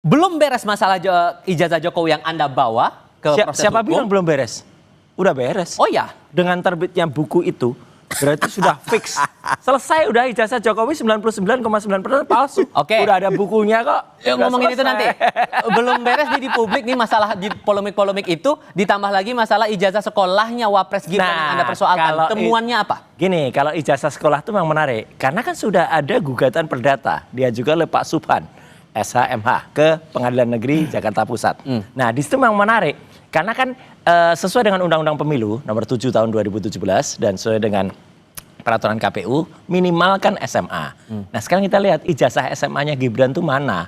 Belum beres masalah ijazah Jokowi yang Anda bawa ke proses Siapa hukum. bilang belum beres? Udah beres. Oh ya? Dengan terbitnya buku itu, berarti sudah fix. Selesai udah ijazah Jokowi 99,9% palsu. Oke. Udah ada bukunya kok. Ya, Udah ngomongin itu nanti. selesai. Belum beres di publik nih masalah di polemik-polemik itu. Ditambah lagi masalah ijazah sekolahnya Wapres Gibran yang Anda persoalkan. kalau Temuannya apa? Gini, kalau ijazah sekolah itu memang menarik. Karena kan sudah ada gugatan perdata. Diajukan oleh Pak Subhan, SHMH, ke Pengadilan Negeri Jakarta Pusat. Nah, di situ memang menarik. Karena kan sesuai dengan Undang-Undang Pemilu nomor 7 tahun 2017 dan sesuai dengan peraturan KPU minimal kan SMA. Nah, sekarang kita lihat ijazah SMA-nya Gibran tuh mana.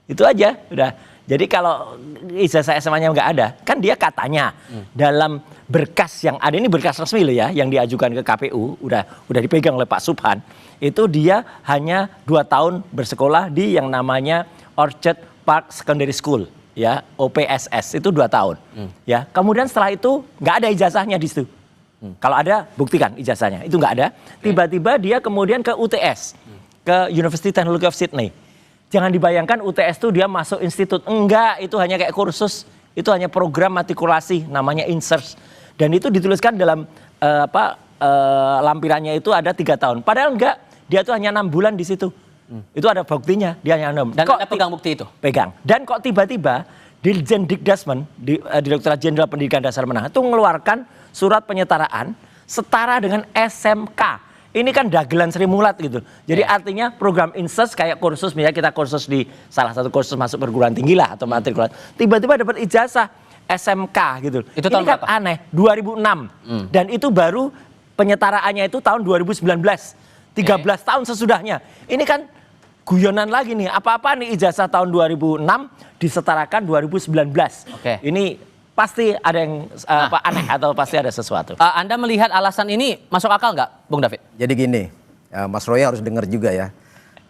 Itu aja udah. Jadi kalau ijazah SMA-nya nggak ada, kan dia katanya dalam berkas yang ada, ini berkas resmi loh ya, yang diajukan ke KPU, udah dipegang oleh Pak Subhan, itu dia hanya 2 tahun bersekolah di yang namanya Orchard Park Secondary School, ya, OPSS, itu 2 tahun. Ya, kemudian setelah itu nggak ada ijazahnya di situ. Kalau ada, buktikan ijazahnya. Itu nggak ada. Tiba-tiba dia kemudian ke UTS, ke University Technology of Sydney. Jangan dibayangkan UTS itu dia masuk institut. Enggak, itu hanya kayak kursus. Itu hanya program matrikulasi, namanya INSERS. Dan itu dituliskan dalam lampirannya itu ada 3 tahun. Padahal enggak, dia tuh hanya 6 bulan di situ. Itu ada buktinya, dia hanya 6. Dan Anda pegang bukti itu? Pegang. Dan kok tiba-tiba Dirjen Dikdasmen, Direktorat Jenderal Pendidikan Dasar Menengah, itu mengeluarkan surat penyetaraan setara dengan SMK. Ini kan dagelan Sri Mulat gitu. Jadi artinya program INSERS kayak kursus, misalnya kita kursus di salah satu kursus masuk perguruan tinggi lah atau matrikulat, tiba-tiba dapat ijazah SMK gitu. Itu ini tahun kan berapa? aneh, 2006. Dan itu baru penyetaraannya itu tahun 2019. 13 tahun sesudahnya. Ini kan guyonan lagi nih. Apa-apa nih ijazah tahun 2006 disetarakan 2019. Oke. Ini pasti ada yang aneh atau pasti ada sesuatu. Anda melihat alasan ini masuk akal nggak, Bung David? Jadi gini, ya, Mas Roy harus dengar juga ya.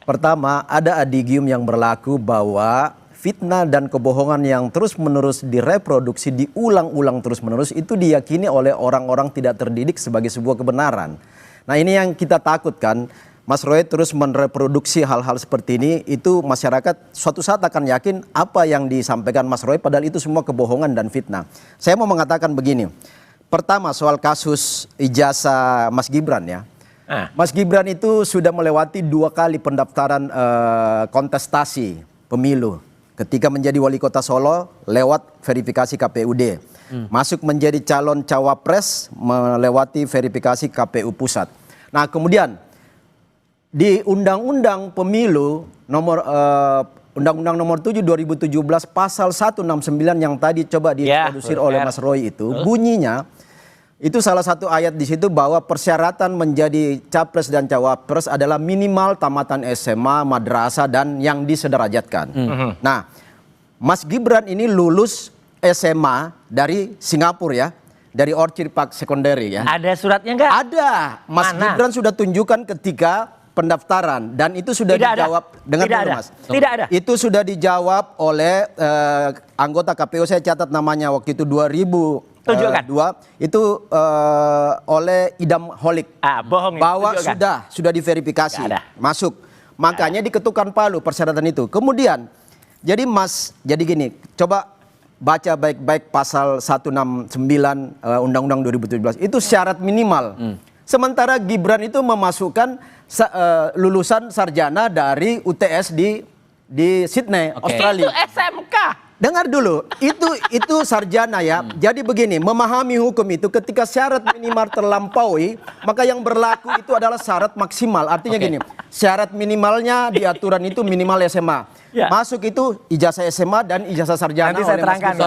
Pertama, ada adigium yang berlaku bahwa fitnah dan kebohongan yang terus-menerus direproduksi, diulang-ulang terus-menerus, itu diyakini oleh orang-orang tidak terdidik sebagai sebuah kebenaran. Nah, ini yang kita takutkan. Mas Roy terus mereproduksi hal-hal seperti ini, itu masyarakat suatu saat akan yakin apa yang disampaikan Mas Roy, padahal itu semua kebohongan dan fitnah. Saya mau mengatakan begini. Pertama, soal kasus ijazah Mas Gibran ya. Mas Gibran itu sudah melewati 2 kali pendaftaran kontestasi pemilu. Ketika menjadi wali kota Solo lewat verifikasi KPUD. Masuk menjadi calon cawapres melewati verifikasi KPU Pusat. Nah, kemudian di Undang-Undang Pemilu Undang-Undang nomor 7 2017 pasal 169 yang tadi coba diintrodusir oleh Mas Roy itu, bunyinya itu salah satu ayat di situ bahwa persyaratan menjadi capres dan cawapres adalah minimal tamatan SMA, madrasah dan yang disederajatkan. Nah, Mas Gibran ini lulus SMA dari Singapura ya. Dari Orchard Park Secondary ya. Ada suratnya enggak? Ada. Mas Gibran sudah tunjukkan ketika pendaftaran dan itu sudah dijawab dengan Mas. Tidak ada. Itu sudah dijawab oleh anggota KPU, saya catat namanya waktu itu 2002 itu oleh Idam Holik. Bohong. Bahwa sudah diverifikasi. Masuk. Makanya diketukkan palu persyaratan itu. Kemudian jadi gini, coba baca baik-baik pasal 169 Undang-Undang 2017. Itu syarat minimal. Sementara Gibran itu memasukkan lulusan sarjana dari UTS di Sydney, Australia. Itu SMK. Dengar dulu, itu sarjana ya. Jadi begini, memahami hukum itu ketika syarat minimal terlampaui, maka yang berlaku itu adalah syarat maksimal. Artinya gini, syarat minimalnya di aturan itu minimal SMA. Masuk itu ijazah SMA dan ijazah sarjana. Nanti saya terangkan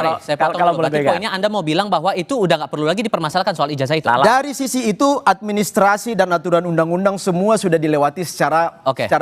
kalau berarti poinnya Anda mau bilang bahwa itu udah nggak perlu lagi dipermasalahkan soal ijazah itu. Dari sisi itu administrasi dan aturan undang-undang semua sudah dilewati secara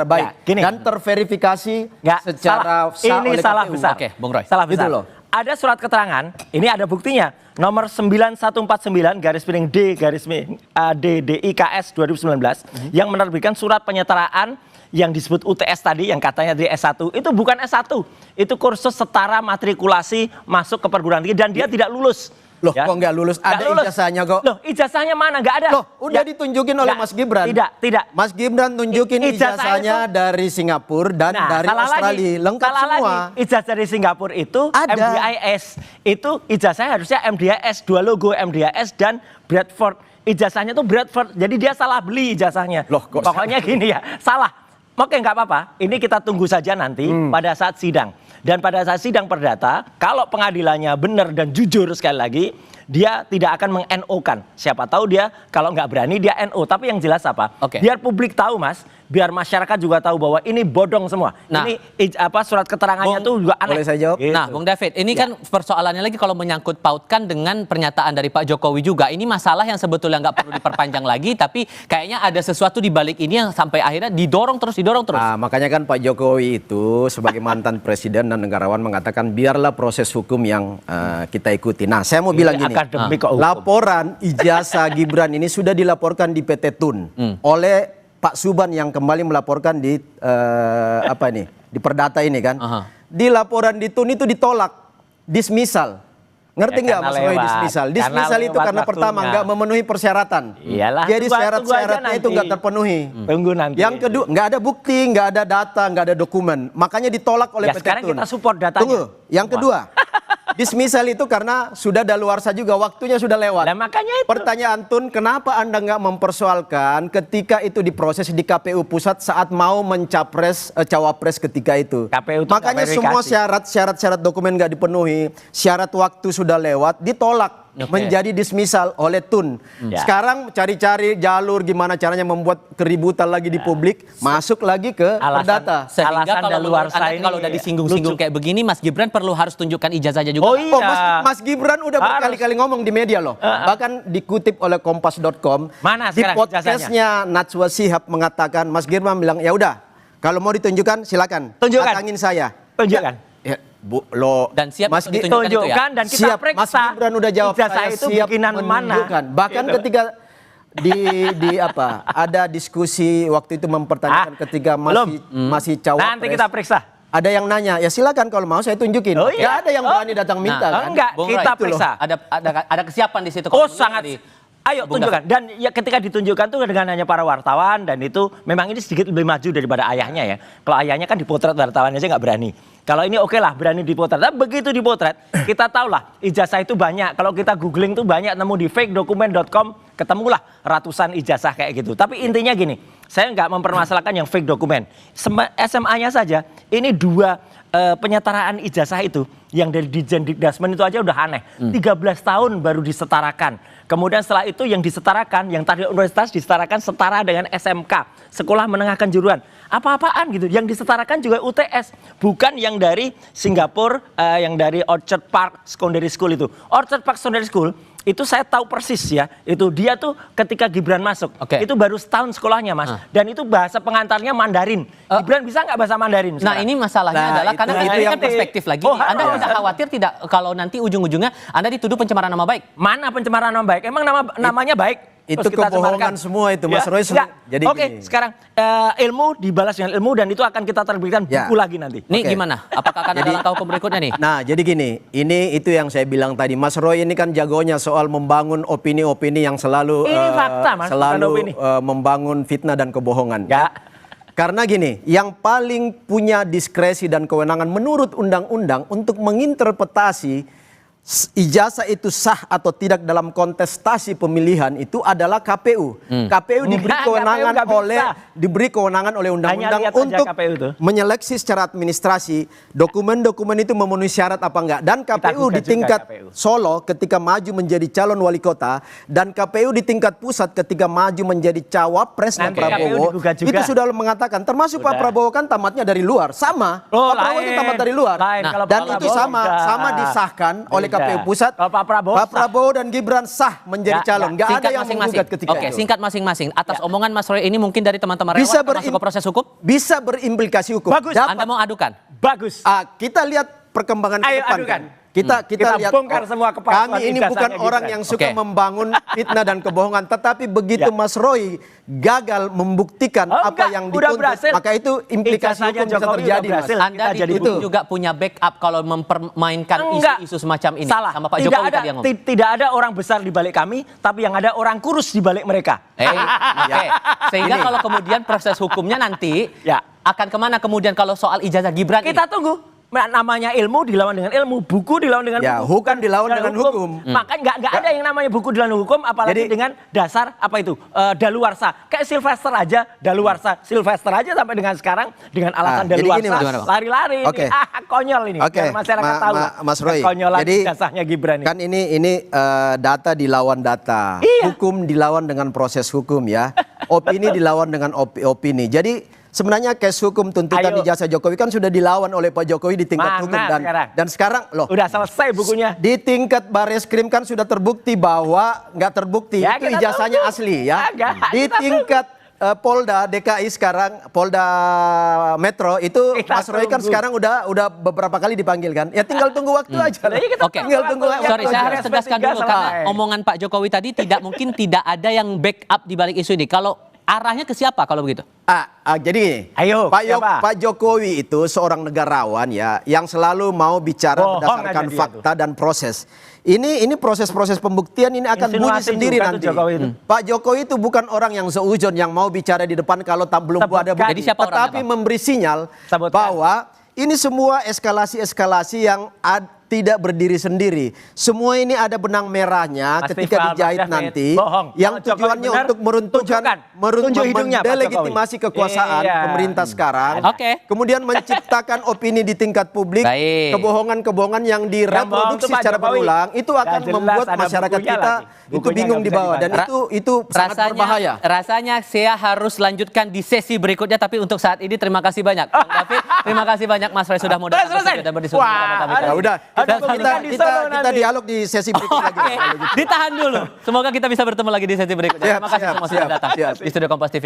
baik dan terverifikasi secara sah ini oleh salah KPU. besar. Oke, Bung Roy. Salah besar. Gitu loh. Ada surat keterangan, ini ada buktinya. Nomor 9149/DDIKS 2019 yang menerbitkan surat penyetaraan yang disebut UTS tadi, yang katanya dari S1, itu bukan S1. Itu kursus setara matrikulasi masuk ke perguruan tinggi dan dia tidak lulus. Loh, kok nggak lulus? Ada ijazahnya kok. Loh, ijazahnya mana? Nggak ada. Loh, udah ditunjukin oleh Mas Gibran. Tidak. Mas Gibran tunjukin ijazahnya dari Singapura dan dari Australia. Lengkap semua. Ijazah dari Singapura itu Ada. MDIS. Itu ijazahnya harusnya MDIS, 2 logo MDIS dan Bradford. Ijazahnya tuh Bradford. Jadi dia salah beli ijazahnya. Loh, kok pokoknya gini ya, salah. Oke, nggak apa-apa. Ini kita tunggu saja nanti pada saat sidang. Dan pada saat sidang perdata, kalau pengadilannya benar dan jujur sekali lagi, dia tidak akan meng-NO-kan. Siapa tahu dia kalau nggak berani dia NO. Tapi yang jelas apa? Biar publik tahu, Mas. Biar masyarakat juga tahu bahwa ini bodong semua. Nah, ini surat keterangannya tuh juga aneh. Boleh saya jawab? Gitu. Nah, Bung David, ini kan persoalannya lagi kalau menyangkut pautkan dengan pernyataan dari Pak Jokowi juga. Ini masalah yang sebetulnya nggak perlu diperpanjang lagi, tapi kayaknya ada sesuatu di balik ini yang sampai akhirnya didorong terus. Nah, makanya kan Pak Jokowi itu sebagai mantan presiden dan negarawan mengatakan biarlah proses hukum yang kita ikuti. Nah, saya mau bilang gini, laporan ijazah Gibran ini sudah dilaporkan di PT Tun oleh Pak Suban yang kembali melaporkan di di Perdata ini kan. Di laporan di Tun itu ditolak, dismisal. Ngerti nggak Mas Roy dismisal? Dismisal itu karena pertama nggak memenuhi persyaratan. Iyalah. Jadi syarat-syaratnya itu nggak terpenuhi. Tunggu nanti. Yang kedua nggak ada bukti, nggak ada data, nggak ada dokumen. Makanya ditolak oleh PT Tun. Sekarang kita support datanya. Tunggu. Yang kedua. Dismisal itu karena sudah daluarsa juga, waktunya sudah lewat. Nah, makanya itu. Pertanyaan Tun, kenapa Anda nggak mempersoalkan ketika itu diproses di KPU Pusat saat mau mencapres cawapres ketika itu? KPU itu makanya semua syarat dokumen nggak dipenuhi, syarat waktu sudah lewat, ditolak. Menjadi dismisal oleh Tun. Sekarang cari-cari jalur gimana caranya membuat keributan lagi di publik, masuk lagi ke Perdata. Sehingga kalau udah disinggung-singgung kayak begini, Mas Gibran perlu harus tunjukkan ijazahnya juga. Oh, Mas Gibran udah berkali-kali ngomong di media loh. Bahkan dikutip oleh Kompas.com. Mana di sekarang podcastnya Najwa Shihab mengatakan, Mas Gibran bilang, ya udah, kalau mau ditunjukkan silakan. Datangin saya. Tunjukkan. Ya, dan siap Mas ditunjukkan itu ya? Dan kita siap, periksa. Mas Gibran udah jawab, ijazah saya itu siap bikinan menunjukkan. mana. Bahkan ketika ada diskusi waktu itu mempertanyakan ketika masih cawapres. Nanti kita periksa. Ada yang nanya, ya silakan kalau mau saya tunjukin. Nggak ada yang berani datang minta kan? Enggak, kita periksa. Ada kesiapan di situ. Sangat. Ayo tunjukkan. Dan ya ketika ditunjukkan tuh dengan hanya para wartawan, dan itu memang ini sedikit lebih maju daripada ayahnya ya. Kalau ayahnya kan dipotret wartawan aja nggak berani. Kalau ini oke lah berani dipotret. Tapi begitu dipotret, kita tahu lah ijazah itu banyak. Kalau kita googling tuh banyak nemu di fakedocument.com, ketemulah ratusan ijazah kayak gitu. Tapi intinya gini, saya nggak mempermasalahkan yang fake dokumen. SMA-nya saja, ini 2 penyetaraan ijazah itu yang dari Ditjen Dikdasmen itu aja udah aneh. 13 tahun baru disetarakan. Kemudian setelah itu yang disetarakan, yang tadi universitas disetarakan setara dengan SMK, Sekolah Menengah Kejuruan. Apa-apaan gitu. Yang disetarakan juga UTS, bukan yang dari Singapura, yang dari Orchard Park Secondary School itu. Orchard Park Secondary School itu saya tahu persis ya, itu dia tuh ketika Gibran masuk, itu baru setahun sekolahnya Mas, dan itu bahasa pengantarnya Mandarin. Gibran bisa nggak bahasa Mandarin? Nah ini masalahnya adalah karena itu yang perspektif lagi. Anda tidak khawatir tidak kalau nanti ujung-ujungnya Anda dituduh pencemaran nama baik? Mana pencemaran nama baik? Emang namanya baik? Itu kebohongan semua itu Mas Roy. Jadi oke, sekarang ilmu dibalas dengan ilmu dan itu akan kita terbitkan buku lagi nanti. Nih gimana? Apakah akan ada langkah hukum berikutnya nih? Nah jadi gini, itu yang saya bilang tadi. Mas Roy ini kan jagonya soal membangun opini-opini yang selalu ini fakta, Mas, selalu membangun fitnah dan kebohongan. Karena gini, yang paling punya diskresi dan kewenangan menurut undang-undang untuk menginterpretasi ijazah itu sah atau tidak dalam kontestasi pemilihan itu adalah KPU. KPU diberi kewenangan oleh undang-undang untuk menyeleksi secara administrasi dokumen-dokumen itu memenuhi syarat apa enggak. Dan KPU di tingkat Solo ketika maju menjadi calon wali kota dan KPU di tingkat pusat ketika maju menjadi cawapresnya Prabowo itu sudah mengatakan, termasuk Pak Prabowo kan tamatnya dari luar, sama. Pak Prabowo itu tamat dari luar. Dan itu sama disahkan oleh KPU Pusat. Pak Prabowo dan Gibran sah menjadi calon. Nggak ada yang menggugat ketika itu. Singkat masing-masing. Atas omongan Mas Roy ini mungkin dari teman-teman relawan masuk ke proses hukum? Bisa berimplikasi hukum. Bagus. Anda mau adukan? Bagus. Kita lihat perkembangan ke depan. Adukan. Kan? Kita lihat bongkar semua kepalsuan kami ini ijazahnya bukan Gibran. orang yang suka Oke. membangun fitnah dan kebohongan, tetapi begitu Ya. Mas Roy gagal membuktikan Oh, apa enggak, yang udah dituntut, berhasil. maka itu implikasi Ijazahnya hukum bisa Jokowi terjadi, udah Mas. berhasil. Anda Kita jadi didukung bukti. juga punya backup kalau mempermainkan Enggak. isu-isu semacam ini Salah. sama Pak Tidak Jokowi ada, tadi yang ngomong. tidak ada orang besar di balik kami, tapi yang ada orang kurus di balik mereka. Oke. Sehingga Ini. kalau kemudian proses hukumnya nanti Ya. akan kemana kemudian kalau soal ijazah Gibran Kita tunggu. Namanya ilmu dilawan dengan ilmu, buku dilawan dengan Ya, buku, hukum dilawan dengan hukum. Makanya nggak ada yang namanya buku dilawan hukum, apalagi Jadi- dengan dasar apa itu daluarsa. Kayak Sylvester aja, daluarsa Sylvester aja sampai dengan sekarang dengan alasan jadi gini, daluarsa Mas. lari-lari Oke. ini konyol ini. Oke, Biar masyarakat tahu Mas Roy. konyolan Jadi ijazahnya Gibran ini. kan ini data dilawan data, Iya. hukum dilawan dengan proses hukum ya, opini dilawan dengan opini. Jadi sebenarnya case hukum tuntutan Ayo. ijazah Jokowi kan sudah dilawan oleh Pak Jokowi di tingkat Mana hukum sekarang? dan sekarang loh Udah selesai bukunya. di tingkat Bareskrim kan sudah terbukti bahwa nggak terbukti Ya, itu kita ijazahnya tunggu. asli ya. Agak, Di kita tingkat Polda DKI sekarang, Polda Metro itu Kita Mas Roy kan tunggu. sekarang udah beberapa kali dipanggil kan. Ya tinggal tunggu waktu aja. lah. Iya, kita Oke. Tinggal tunggu waktu Sorry, saya aja. harus tegaskan SP3 dulu karena selesai. omongan Pak Jokowi tadi mungkin tidak ada yang backup di balik isu ini. Kalau arahnya ke siapa kalau begitu? Jadi Ayo, siapa? Pak Jokowi itu seorang negarawan ya yang selalu mau bicara Bohong berdasarkan aja dia fakta dan proses. Ini proses-proses pembuktian ini akan bunyi Insinuasi sendiri juga tuh nanti. Jokowi itu. Pak Jokowi itu bukan orang yang seuzon yang mau bicara di depan kalau belum Sebutkan. ada bukti. Jadi siapa orangnya, Tetapi Bang? memberi sinyal Sebutkan. bahwa ini semua eskalasi-eskalasi yang tidak berdiri sendiri. Semua ini ada benang merahnya Mas ketika Tifal, dijahit Mas David, nanti bohong. yang Kalau Jokowi tujuannya benar, untuk meruntuhkan tunjukkan. Tunjuk hidungnya, Pak mendelegitimasi Jokowi. kekuasaan Iya. pemerintah sekarang. Oke. Kemudian menciptakan opini di tingkat publik, Baik. kebohongan-kebohongan yang Yang bohong direproduksi tuh Pak secara Jokowi. berulang itu akan Nggak jelas, membuat ada masyarakat bukunya kita lagi. itu Bukunya bingung nggak di bisa bawah dan dibaca. itu sangat berbahaya. Rasanya saya harus lanjutkan di sesi berikutnya, tapi untuk saat ini terima kasih banyak Bang David, terima kasih banyak Mas Roy sudah mau datang selesai. dan berdiskusi bersama kami. Ya udah, Ada kita, pemilihan di sono kita nanti. dialog di sesi berikutnya lagi. Oke, ditahan dulu. Semoga kita bisa bertemu lagi di sesi berikutnya. Siap, Terima kasih siap, semua sudah siap, datang siap. di Studio Kompas TV.